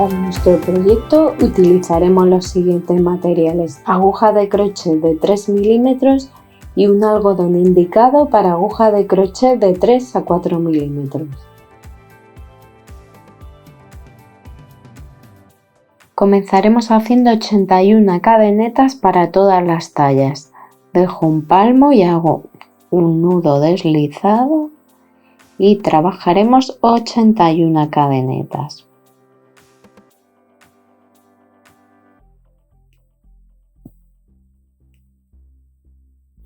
Para nuestro proyecto utilizaremos los siguientes materiales: aguja de crochet de 3 milímetros y un algodón indicado para aguja de crochet de 3 a 4 milímetros. Comenzaremos haciendo 81 cadenetas para todas las tallas. Dejo un palmo y hago un nudo deslizado y trabajaremos 81 cadenetas.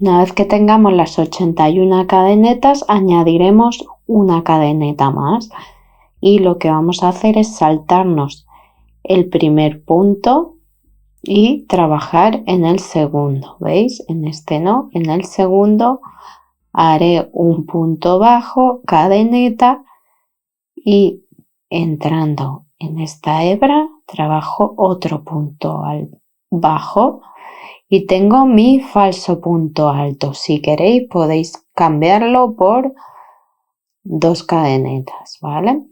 Una vez que tengamos las 81 cadenetas, añadiremos una cadeneta más y lo que vamos a hacer es saltarnos el primer punto y trabajar en el segundo. ¿Veis? En este no, en el segundo haré un punto bajo, cadeneta, y entrando en esta hebra trabajo otro punto bajo y tengo mi falso punto alto. Si queréis podéis cambiarlo por 2 cadenetas, ¿vale?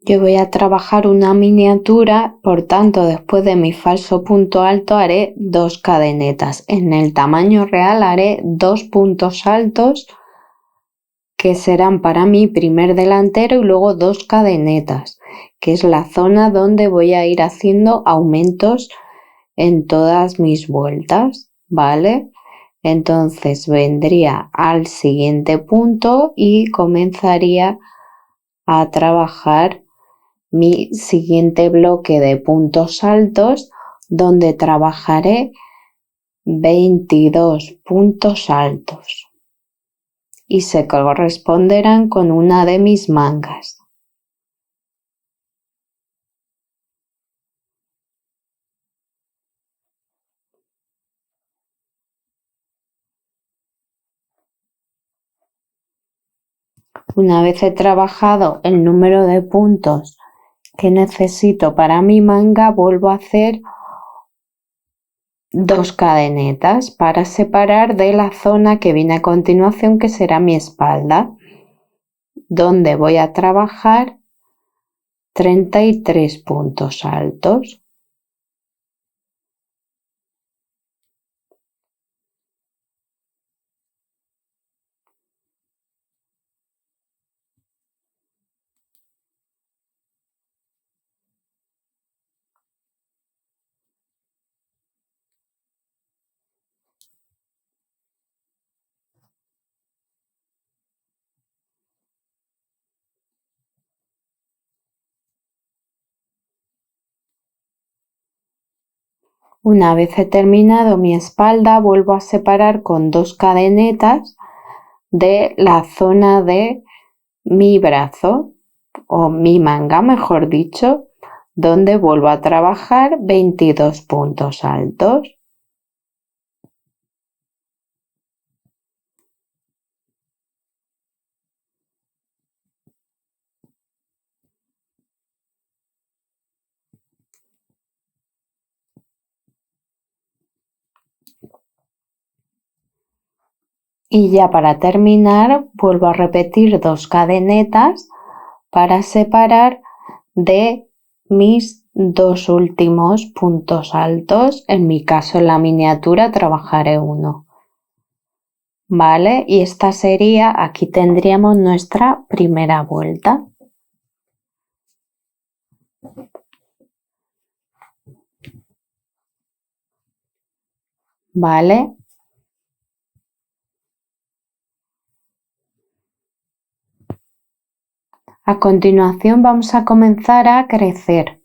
Yo voy a trabajar una miniatura, por tanto después de mi falso punto alto haré 2 cadenetas. En el tamaño real haré 2 puntos altos que serán para mi primer delantero y luego 2 cadenetas, que es la zona donde voy a ir haciendo aumentos en todas mis vueltas, ¿vale? Entonces vendría al siguiente punto y comenzaría a trabajar mi siguiente bloque de puntos altos, donde trabajaré 22 puntos altos y se corresponderán con una de mis mangas. Una vez he trabajado el número de puntos que necesito para mi manga, vuelvo a hacer 2 cadenetas para separar de la zona que viene a continuación, que será mi espalda, donde voy a trabajar 33 puntos altos. Una vez he terminado mi espalda, vuelvo a separar con 2 cadenetas de la zona de mi brazo o mi manga, mejor dicho, donde vuelvo a trabajar 22 puntos altos. Y ya para terminar vuelvo a repetir 2 cadenetas para separar de mis 2 últimos puntos altos. En mi caso, en la miniatura trabajaré 1, ¿vale? Y esta sería, aquí tendríamos nuestra primera vuelta. ¿Vale? A continuación vamos a comenzar a crecer,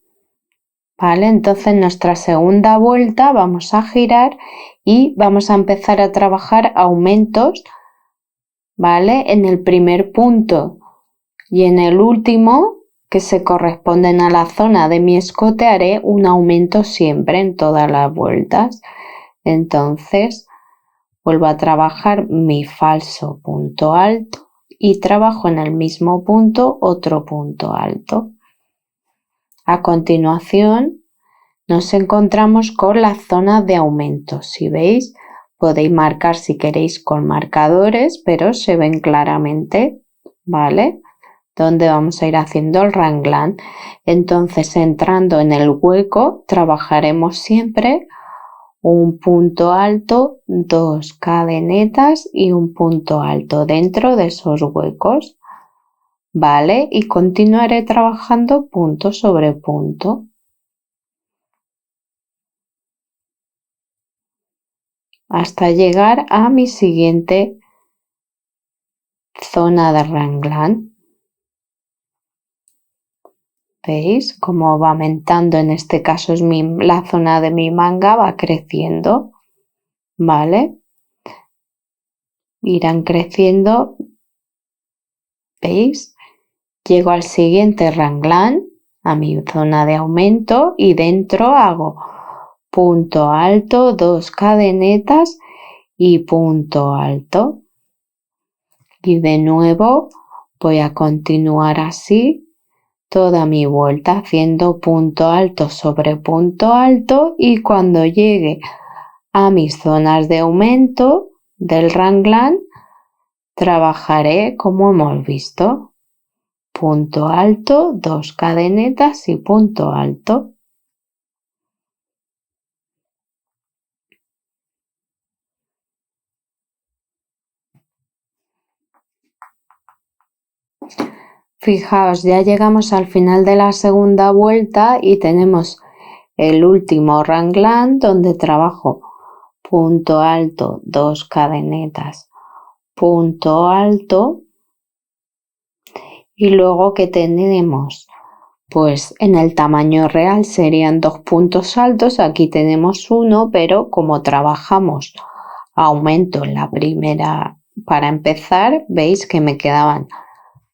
¿vale? Entonces nuestra segunda vuelta vamos a girar y vamos a empezar a trabajar aumentos, ¿vale? En el primer punto y en el último, que se corresponden a la zona de mi escote, haré un aumento siempre en todas las vueltas. Entonces vuelvo a trabajar mi falso punto alto y trabajo en el mismo punto otro punto alto. A continuación nos encontramos con la zona de aumento. Si veis, podéis marcar si queréis con marcadores, pero se ven claramente, ¿vale? donde vamos a ir haciendo el raglan. Entonces, entrando en el hueco, trabajaremos siempre un punto alto, 2 cadenetas y un punto alto dentro de esos huecos, ¿vale? Y continuaré trabajando punto sobre punto. Hasta llegar a mi siguiente zona de raglan. ¿Veis cómo va aumentando? En este caso es la zona de mi manga, va creciendo, ¿vale? Irán creciendo, ¿veis? Llego al siguiente raglan, a mi zona de aumento, y dentro hago punto alto, 2 cadenetas y punto alto. Y de nuevo voy a continuar así toda mi vuelta haciendo punto alto sobre punto alto, y cuando llegue a mis zonas de aumento del raglan trabajaré como hemos visto, punto alto, 2 cadenetas y punto alto. Fijaos, ya llegamos al final de la segunda vuelta y tenemos el último raglan donde trabajo punto alto, 2 cadenetas, punto alto, y luego que tenemos, pues en el tamaño real serían 2 puntos altos, aquí tenemos uno, pero como trabajamos aumento en la primera para empezar, veis que me quedaban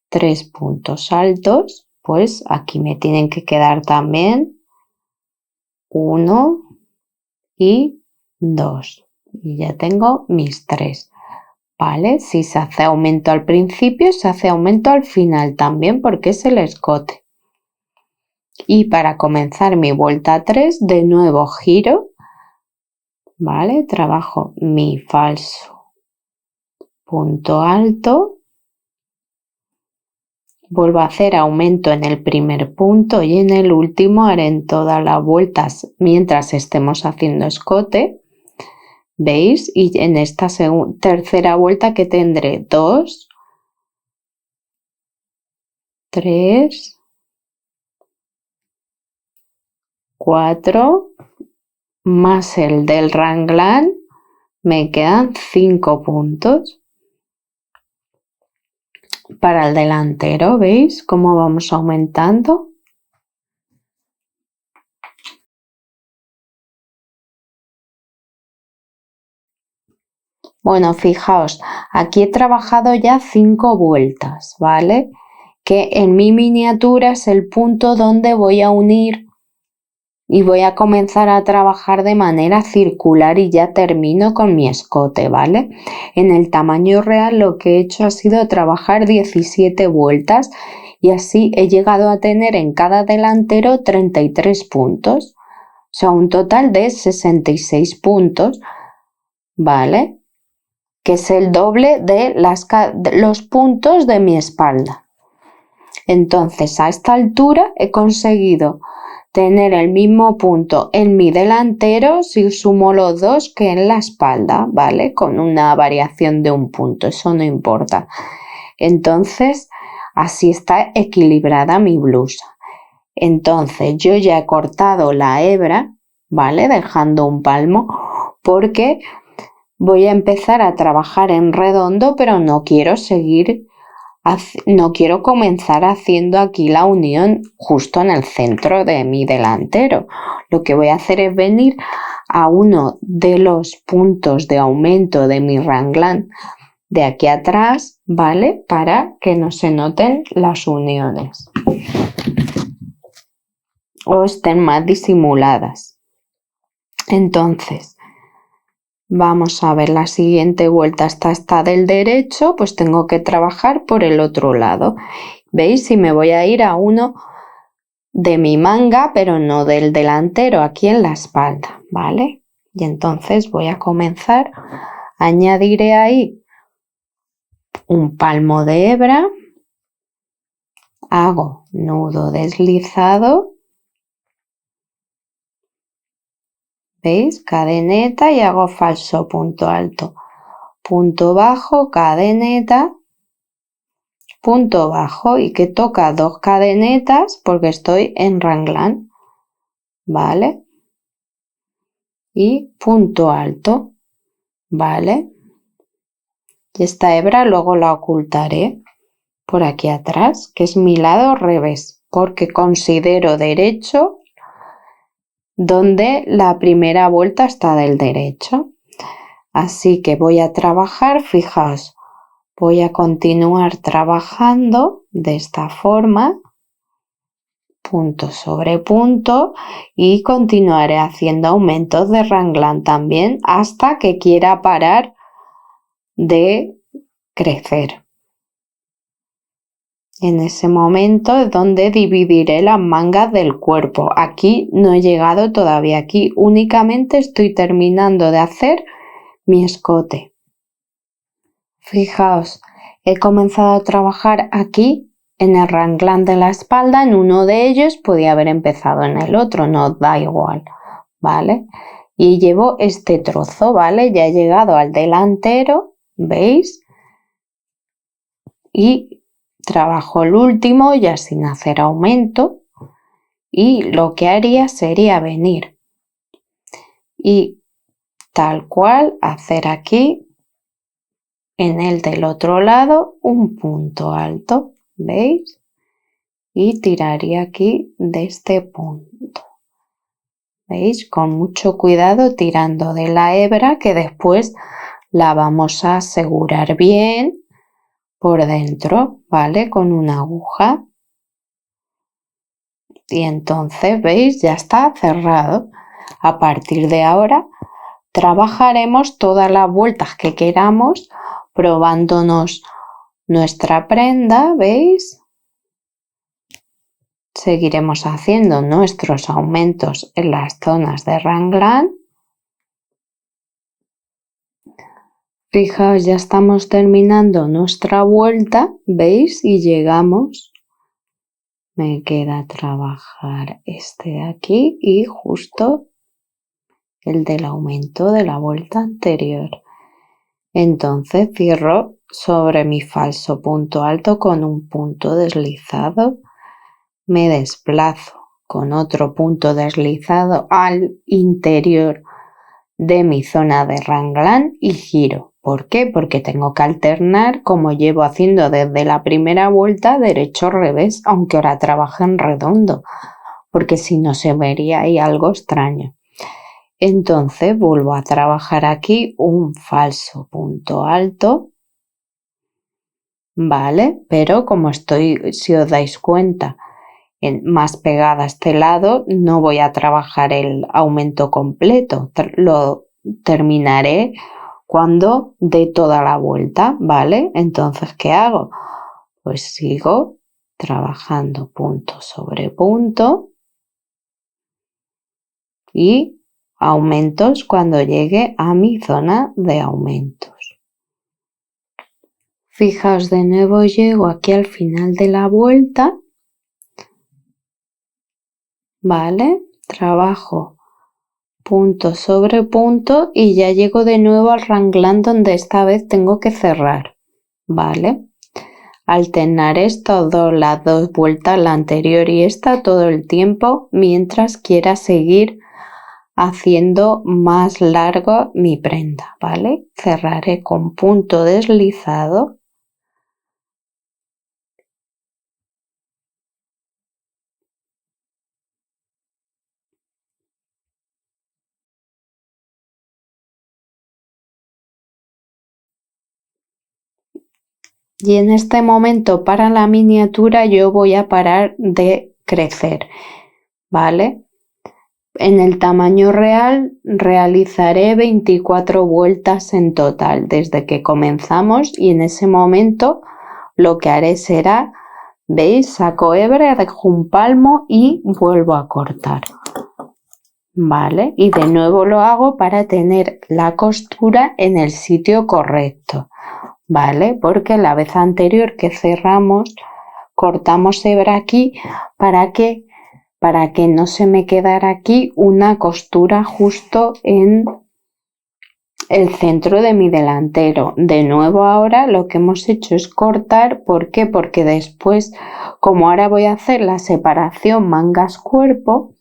3 puntos altos, pues aquí me tienen que quedar también 1 y 2, y ya tengo mis 3, ¿vale? Si se hace aumento al principio, se hace aumento al final también, porque es el escote. Y para comenzar mi vuelta 3, de nuevo giro, ¿vale? Trabajo mi falso punto alto, vuelvo a hacer aumento en el primer punto y en el último haré en todas las vueltas mientras estemos haciendo escote, ¿veis? Y en esta tercera vuelta que tendré 2, 3, 4, más el del raglan, me quedan 5 puntos. Para el delantero, ¿veis cómo vamos aumentando? Bueno, fijaos, aquí he trabajado ya 5 vueltas, ¿vale? Que en mi miniatura es el punto donde voy a unir y voy a comenzar a trabajar de manera circular y ya termino con mi escote, ¿vale? En el tamaño real lo que he hecho ha sido trabajar 17 vueltas y así he llegado a tener en cada delantero 33 puntos, o sea, un total de 66 puntos, ¿vale? Que es el doble de los puntos de mi espalda. Entonces, a esta altura he conseguido tener el mismo punto en mi delantero si sumo los dos que en la espalda, ¿vale? Con una variación de un punto, eso no importa. Entonces, así está equilibrada mi blusa. Entonces, yo ya he cortado la hebra, ¿vale? Dejando un palmo, porque voy a empezar a trabajar en redondo, pero no quiero comenzar haciendo aquí la unión justo en el centro de mi delantero. Lo que voy a hacer es venir a uno de los puntos de aumento de mi raglan de aquí atrás, ¿vale? Para que no se noten las uniones o estén más disimuladas. Entonces, vamos a ver la siguiente vuelta. Esta del derecho, pues tengo que trabajar por el otro lado. ¿Veis? Si me voy a ir a uno de mi manga, pero no del delantero, aquí en la espalda, ¿vale? Y entonces voy a comenzar, añadiré ahí un palmo de hebra hago nudo deslizado, ¿veis? Cadeneta y hago falso punto alto, punto bajo, cadeneta, punto bajo y que toca 2 cadenetas porque estoy en raglan, ¿vale? Y punto alto, ¿vale? Y esta hebra luego la ocultaré por aquí atrás, que es mi lado revés, porque considero derecho donde la primera vuelta está del derecho. Así que voy a trabajar, fijaos, voy a continuar trabajando de esta forma, punto sobre punto, y continuaré haciendo aumentos de raglan también hasta que quiera parar de crecer. En ese momento es donde dividiré las mangas del cuerpo. Aquí no he llegado todavía, aquí únicamente estoy terminando de hacer mi escote. Fijaos, he comenzado a trabajar aquí en el raglan de la espalda, en uno de ellos, podía haber empezado en el otro, no da igual, ¿vale? Y llevo este trozo, ¿vale? Ya he llegado al delantero, ¿veis? Y trabajo el último ya sin hacer aumento y lo que haría sería venir y tal cual hacer aquí en el del otro lado un punto alto, ¿veis? Y tiraría aquí de este punto, ¿veis? Con mucho cuidado tirando de la hebra que después la vamos a asegurar bien por dentro, ¿vale? Con una aguja. Y entonces, ¿veis? Ya está cerrado. A partir de ahora trabajaremos todas las vueltas que queramos probándonos nuestra prenda, ¿veis? Seguiremos haciendo nuestros aumentos en las zonas de raglan. Fijaos, ya estamos terminando nuestra vuelta, ¿veis? Y llegamos. Me queda trabajar este de aquí y justo el del aumento de la vuelta anterior. Entonces cierro sobre mi falso punto alto con un punto deslizado, me desplazo con otro punto deslizado al interior de mi zona de raglan y giro. ¿Por qué? Porque tengo que alternar como llevo haciendo desde la primera vuelta derecho-revés, aunque ahora trabaje en redondo, porque si no se vería ahí algo extraño. Entonces vuelvo a trabajar aquí un falso punto alto, ¿vale? Pero como estoy, si os dais cuenta, más pegada a este lado, no voy a trabajar el aumento completo, lo terminaré cuando dé toda la vuelta, ¿vale? Entonces, ¿qué hago? Pues sigo trabajando punto sobre punto y aumentos cuando llegue a mi zona de aumentos. Fijaos, de nuevo llego aquí al final de la vuelta, ¿vale? Trabajo punto sobre punto y ya llego de nuevo al raglan donde esta vez tengo que cerrar, ¿vale? Alternar estas dos, las dos vueltas, la anterior y esta, todo el tiempo mientras quiera seguir haciendo más largo mi prenda, ¿vale? Cerraré con punto deslizado. Y en este momento para la miniatura yo voy a parar de crecer, ¿vale? En el tamaño real realizaré 24 vueltas en total desde que comenzamos y en ese momento lo que haré será, ¿veis? Saco hebra, dejo un palmo y vuelvo a cortar, ¿vale? Y de nuevo lo hago para tener la costura en el sitio correcto, ¿vale? Porque la vez anterior que cerramos cortamos hebra aquí para que no se me quedara aquí una costura justo en el centro de mi delantero. De nuevo ahora lo que hemos hecho es cortar. ¿Por qué? Porque después, como ahora voy a hacer la separación mangas cuerpo,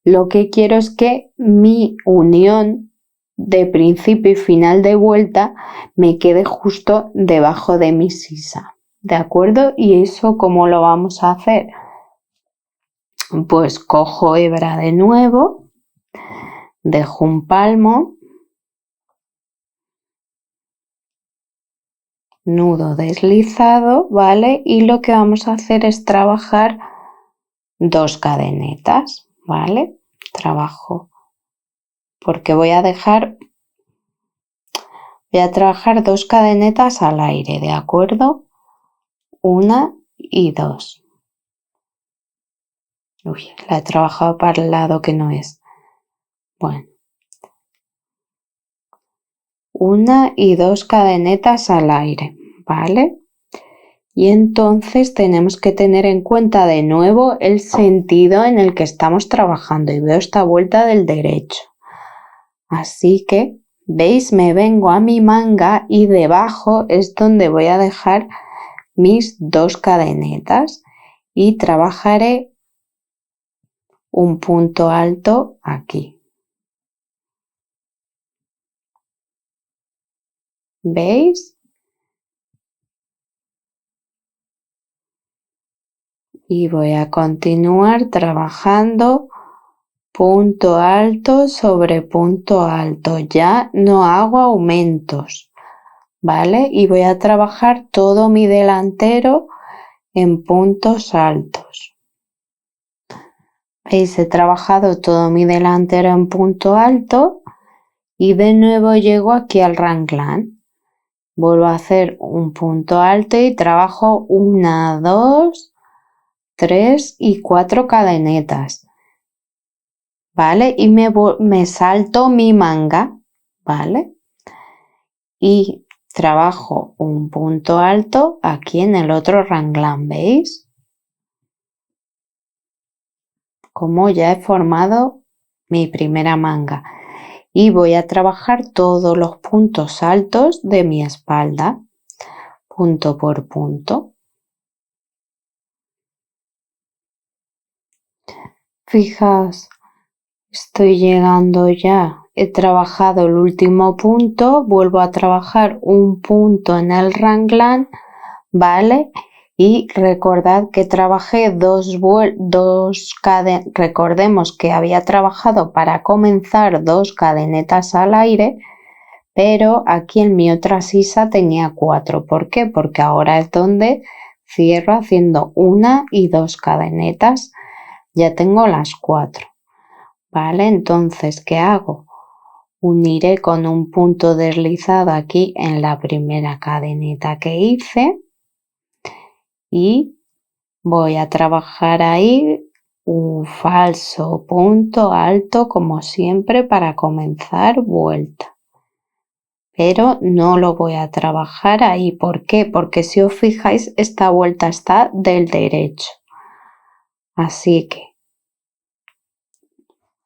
lo que quiero es que mi unión de principio y final de vuelta me quede justo debajo de mi sisa, ¿de acuerdo? ¿Y eso cómo lo vamos a hacer? Pues cojo hebra de nuevo, dejo un palmo, nudo deslizado, ¿vale? Y lo que vamos a hacer es trabajar 2 cadenetas, ¿vale? Trabajo, porque voy a trabajar 2 cadenetas al aire, ¿de acuerdo? 1 y 2. Uy, la he trabajado para el lado que no es. Bueno. 1 y 2 cadenetas al aire, ¿vale? Y entonces tenemos que tener en cuenta de nuevo el sentido en el que estamos trabajando. Y veo esta vuelta del derecho. Así que, ¿veis? Me vengo a mi manga y debajo es donde voy a dejar mis 2 cadenetas y trabajaré un punto alto aquí. ¿Veis? Y voy a continuar trabajando punto alto sobre punto alto. Ya no hago aumentos, ¿vale? Y voy a trabajar todo mi delantero en puntos altos. ¿Veis? He trabajado todo mi delantero en punto alto y de nuevo llego aquí al raglan. Vuelvo a hacer un punto alto y trabajo 1, 2, 3 y 4 cadenetas, ¿vale? Y me salto mi manga, ¿vale? Y trabajo un punto alto aquí en el otro raglan, ¿veis? Como ya he formado mi primera manga. Y voy a trabajar todos los puntos altos de mi espalda, punto por punto. Fijaos, estoy llegando ya, he trabajado el último punto, vuelvo a trabajar un punto en el raglan, ¿vale? Y recordad que trabajé recordemos que había trabajado para comenzar 2 cadenetas al aire, pero aquí en mi otra sisa tenía 4. ¿Por qué? Porque ahora es donde cierro haciendo 1 y 2 cadenetas. Ya tengo las 4. ¿Vale? Entonces, ¿qué hago? Uniré con un punto deslizado aquí en la primera cadeneta que hice y voy a trabajar ahí un falso punto alto como siempre para comenzar vuelta. Pero no lo voy a trabajar ahí. ¿Por qué? Porque si os fijáis, esta vuelta está del derecho. Así que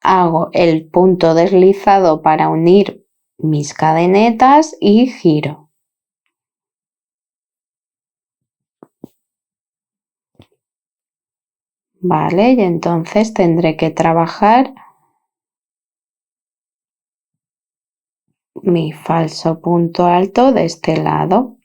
hago el punto deslizado para unir mis cadenetas y giro. Vale, y entonces tendré que trabajar mi falso punto alto de este lado.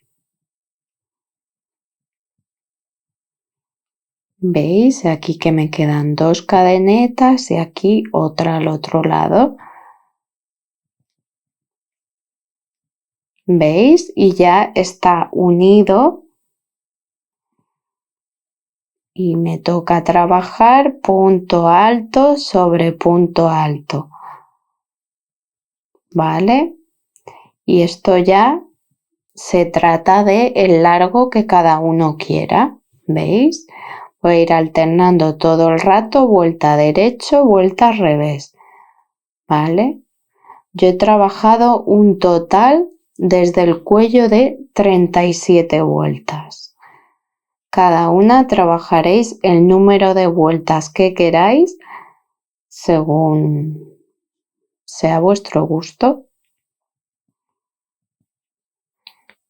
¿Veis? Aquí que me quedan 2 cadenetas y aquí otra al otro lado. ¿Veis? Y ya está unido. Y me toca trabajar punto alto sobre punto alto. ¿Vale? Y esto ya se trata de el largo que cada uno quiera. ¿Veis? Voy a ir alternando todo el rato, vuelta derecho, vuelta revés. ¿Vale? Yo he trabajado un total desde el cuello de 37 vueltas. cada una trabajaréis el número de vueltas que queráis según sea vuestro gusto.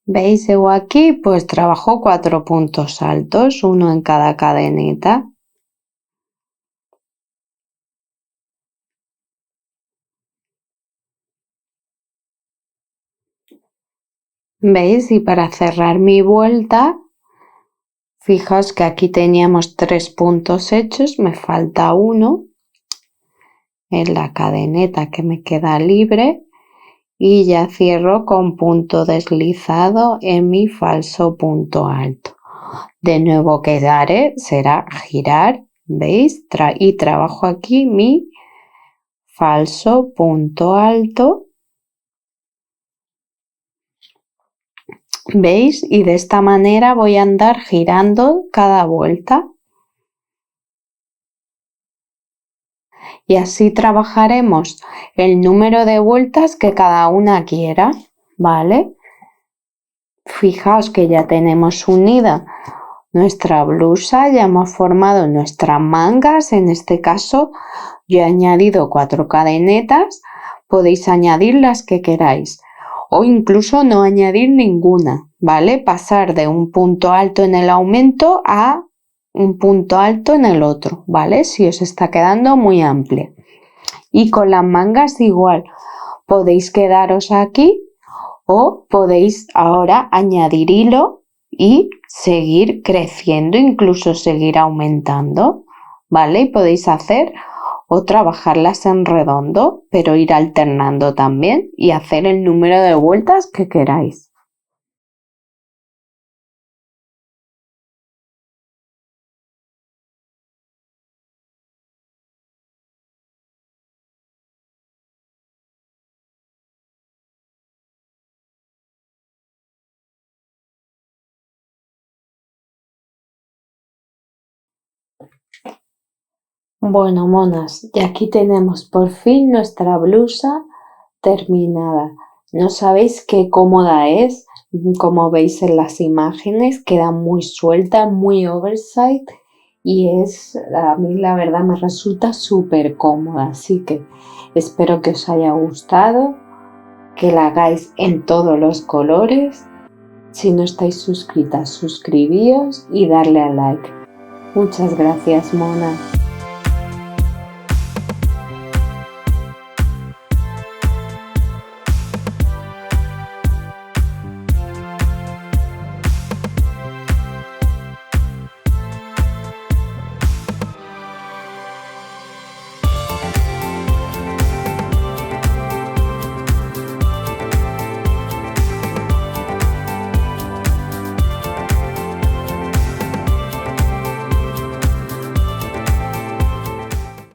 ¿Veis? Yo aquí pues trabajo 4 puntos altos, uno en cada cadeneta. ¿Veis? Y para cerrar mi vuelta, fijaos que aquí teníamos 3 puntos hechos, me falta uno en la cadeneta que me queda libre y ya cierro con punto deslizado en mi falso punto alto. De nuevo que haré será girar, ¿veis? Y trabajo aquí mi falso punto alto. ¿Veis? Y de esta manera voy a andar girando cada vuelta. Y así trabajaremos el número de vueltas que cada una quiera, ¿vale? Fijaos que ya tenemos unida nuestra blusa, ya hemos formado nuestras mangas. En este caso yo he añadido 4 cadenetas, podéis añadir las que queráis o incluso no añadir ninguna, ¿vale? Pasar de un punto alto en el aumento a un punto alto en el otro, ¿vale? Si os está quedando muy amplia. Y con las mangas igual, podéis quedaros aquí o podéis ahora añadir hilo y seguir creciendo, incluso seguir aumentando, ¿vale? Y podéis hacer o trabajarlas en redondo, pero ir alternando también y hacer el número de vueltas que queráis. Bueno, monas, y aquí tenemos por fin nuestra blusa terminada. No sabéis qué cómoda es, como veis en las imágenes, queda muy suelta, muy oversize y a mí la verdad me resulta súper cómoda, así que espero que os haya gustado, que la hagáis en todos los colores. Si no estáis suscritas, suscribíos y darle a like. Muchas gracias, mona.